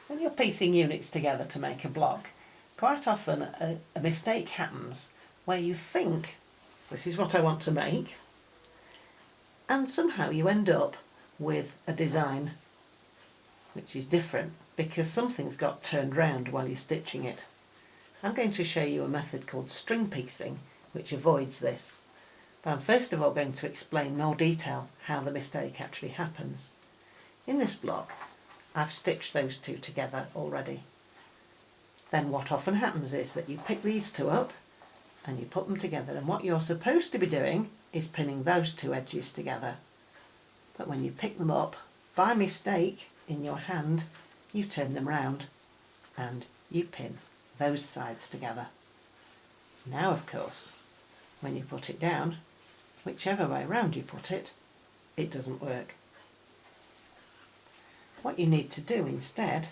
When you're piecing units together to make a block, quite often a mistake happens where you think, this is what I want to make, and somehow you end up with a design which is different because something's got turned round while you're stitching it. I'm going to show you a method called string piecing which avoids this. But I'm first of all going to explain more detail how the mistake actually happens. In this block I've stitched those two together already. Then what often happens is that you pick these two up and you put them together, and what you're supposed to be doing is pinning those two edges together. But when you pick them up, by mistake in your hand, you turn them round and you pin those sides together. Now of course, when you put it down, whichever way round you put it, it doesn't work. What you need to do instead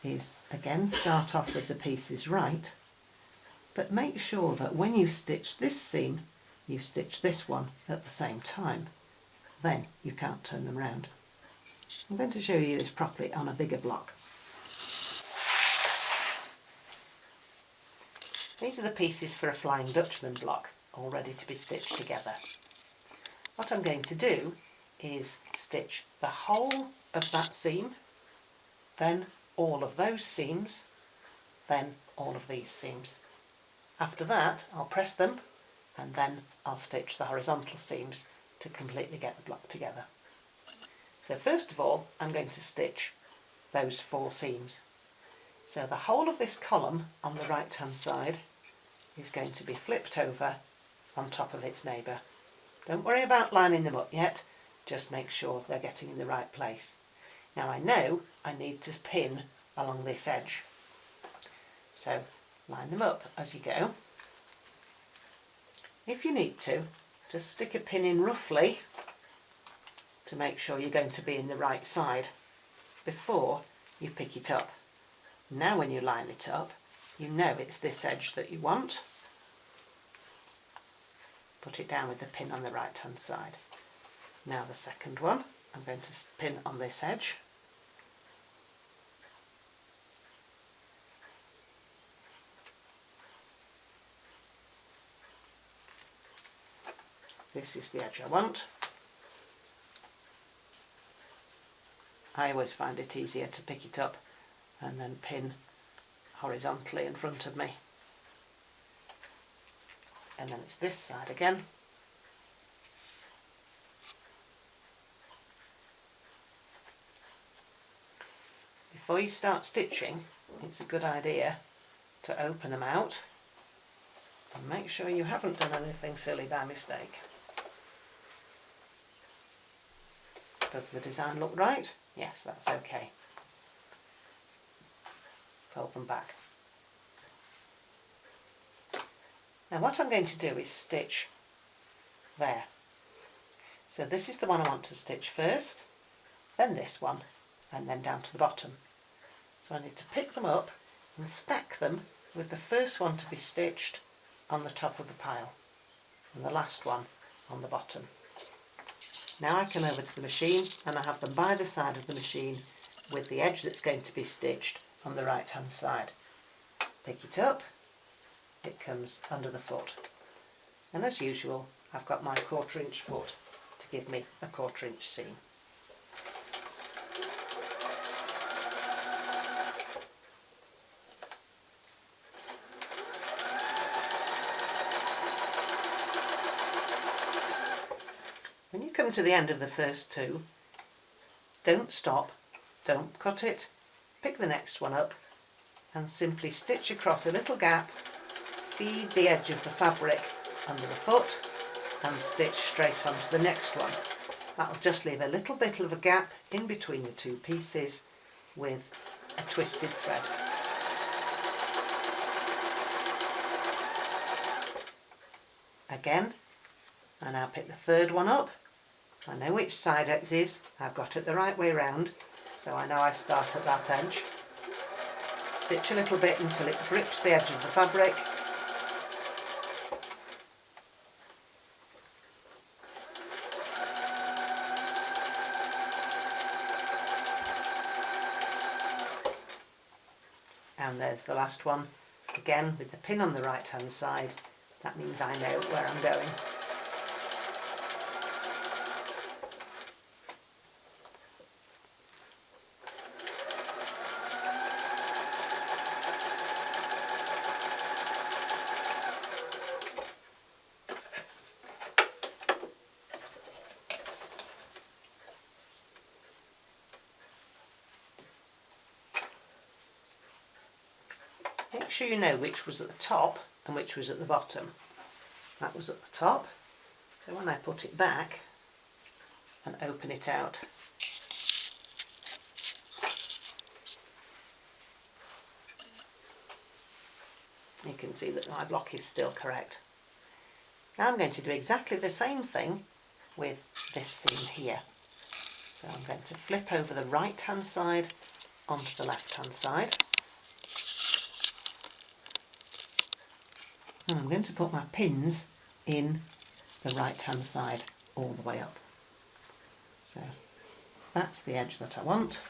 is again start off with the pieces right, but make sure that when you stitch this seam, you stitch this one at the same time. Then you can't turn them round. I'm going to show you this properly on a bigger block. These are the pieces for a Flying Dutchman block, all ready to be stitched together. What I'm going to do is stitch the whole of that seam, then all of those seams, then all of these seams. After that I'll press them and then I'll stitch the horizontal seams to completely get the block together. So first of all I'm going to stitch those 4 seams. So the whole of this column on the right hand side is going to be flipped over on top of its neighbour. Don't worry about lining them up yet, just make sure they're getting in the right place. Now I know I need to pin along this edge, so line them up as you go. If you need to, just stick a pin in roughly to make sure you're going to be in the right side before you pick it up. Now when you line it up, you know it's this edge that you want. Put it down with the pin on the right hand side. Now the second one, I'm going to pin on this edge. This is the edge I want. I always find it easier to pick it up and then pin horizontally in front of me. And then it's this side again. Before you start stitching, it's a good idea to open them out and make sure you haven't done anything silly by mistake. Does the design look right? Yes, that's okay. Fold them back. Now what I'm going to do is stitch there. So this is the one I want to stitch first, then this one, and then down to the bottom. So I need to pick them up and stack them with the first one to be stitched on the top of the pile and the last one on the bottom. Now I come over to the machine and I have them by the side of the machine with the edge that's going to be stitched on the right hand side. Pick it up, it comes under the foot, and as usual I've got my 1/4 inch foot to give me a 1/4 inch seam. When you come to the end of the first two, don't stop, don't cut it, pick the next one up and simply stitch across a little gap, feed the edge of the fabric under the foot and stitch straight onto the next one. That'll just leave a little bit of a gap in between the two pieces with a twisted thread. Again, I now pick the third one up. I know which side it is, I've got it the right way round, so I know I start at that edge. Stitch a little bit until it grips the edge of the fabric. And there's the last one. Again, with the pin on the right hand side, that means I know where I'm going. Make sure you know which was at the top and which was at the bottom. That was at the top, so when I put it back and open it out, you can see that my block is still correct. Now I'm going to do exactly the same thing with this seam here. So I'm going to flip over the right hand side onto the left hand side. And I'm going to put my pins in the right hand side all the way up. So that's the edge that I want.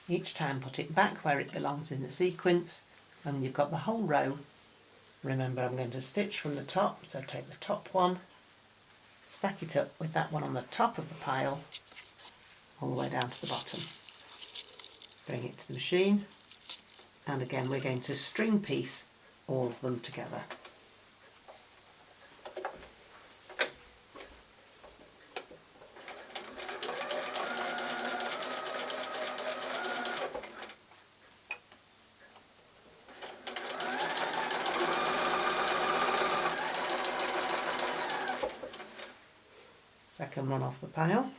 Each time put it back where it belongs in the sequence, and you've got the whole row. Remember, I'm going to stitch from the top, so take the top one, stack it up with that one on the top of the pile all the way down to the bottom. Bring it to the machine, and again we're going to string piece all of them together. Second one off the pile.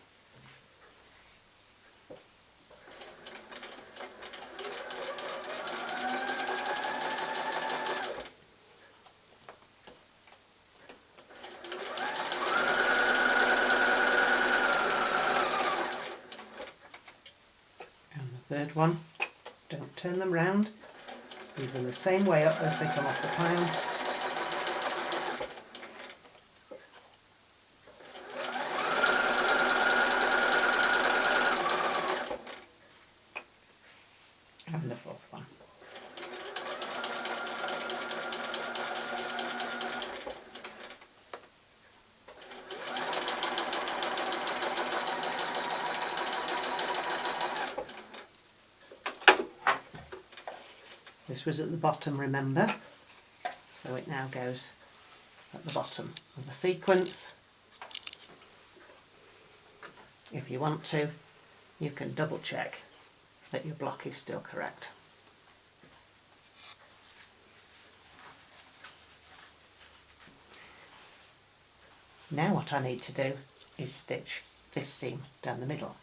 And the third one. Don't turn them round. Leave them the same way up as they come off the pile. And the fourth one. This was at the bottom, remember, so it now goes at the bottom of the sequence. If you want to, you can double check that your block is still correct. Now what I need to do is stitch this seam down the middle.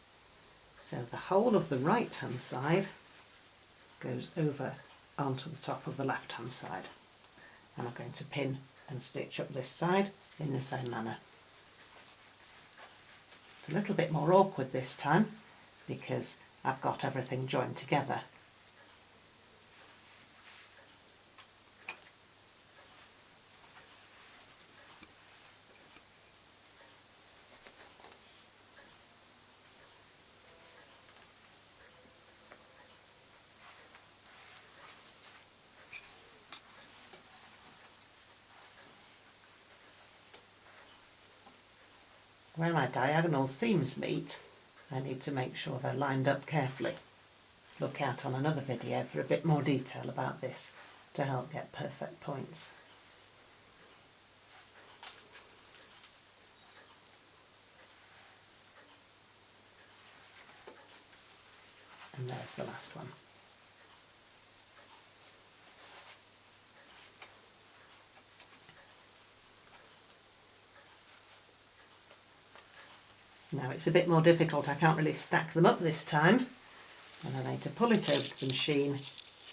So the whole of the right hand side goes over onto the top of the left hand side, and I'm going to pin and stitch up this side in the same manner. It's a little bit more awkward this time because I've got everything joined together. Where my diagonal seams meet, I need to make sure they're lined up carefully. Look out on another video for a bit more detail about this to help get perfect points. And there's the last one. Now it's a bit more difficult, I can't really stack them up this time, and I need to pull it over to the machine,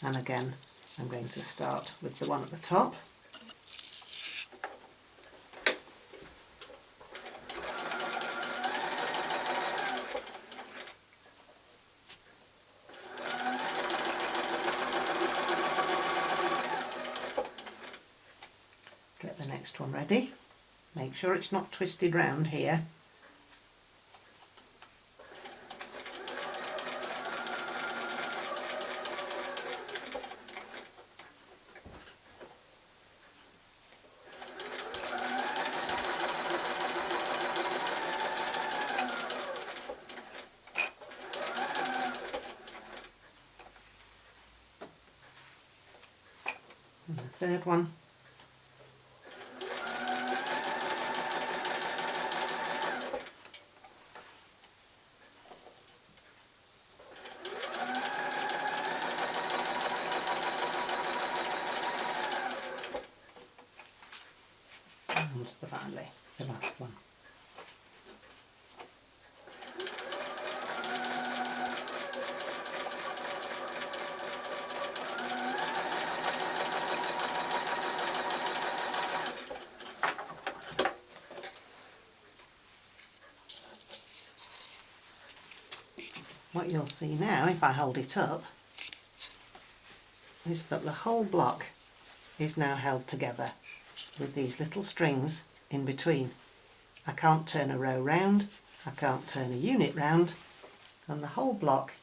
and again I'm going to start with the one at the top. Get the next one ready. Make sure it's not twisted round here. And the third one. And finally, the last one. What you'll see now, if I hold it up, is that the whole block is now held together with these little strings in between. I can't turn a row round, I can't turn a unit round, and the whole block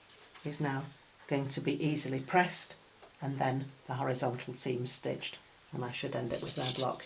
is now going to be easily pressed and then the horizontal seams stitched, and I should end up with my block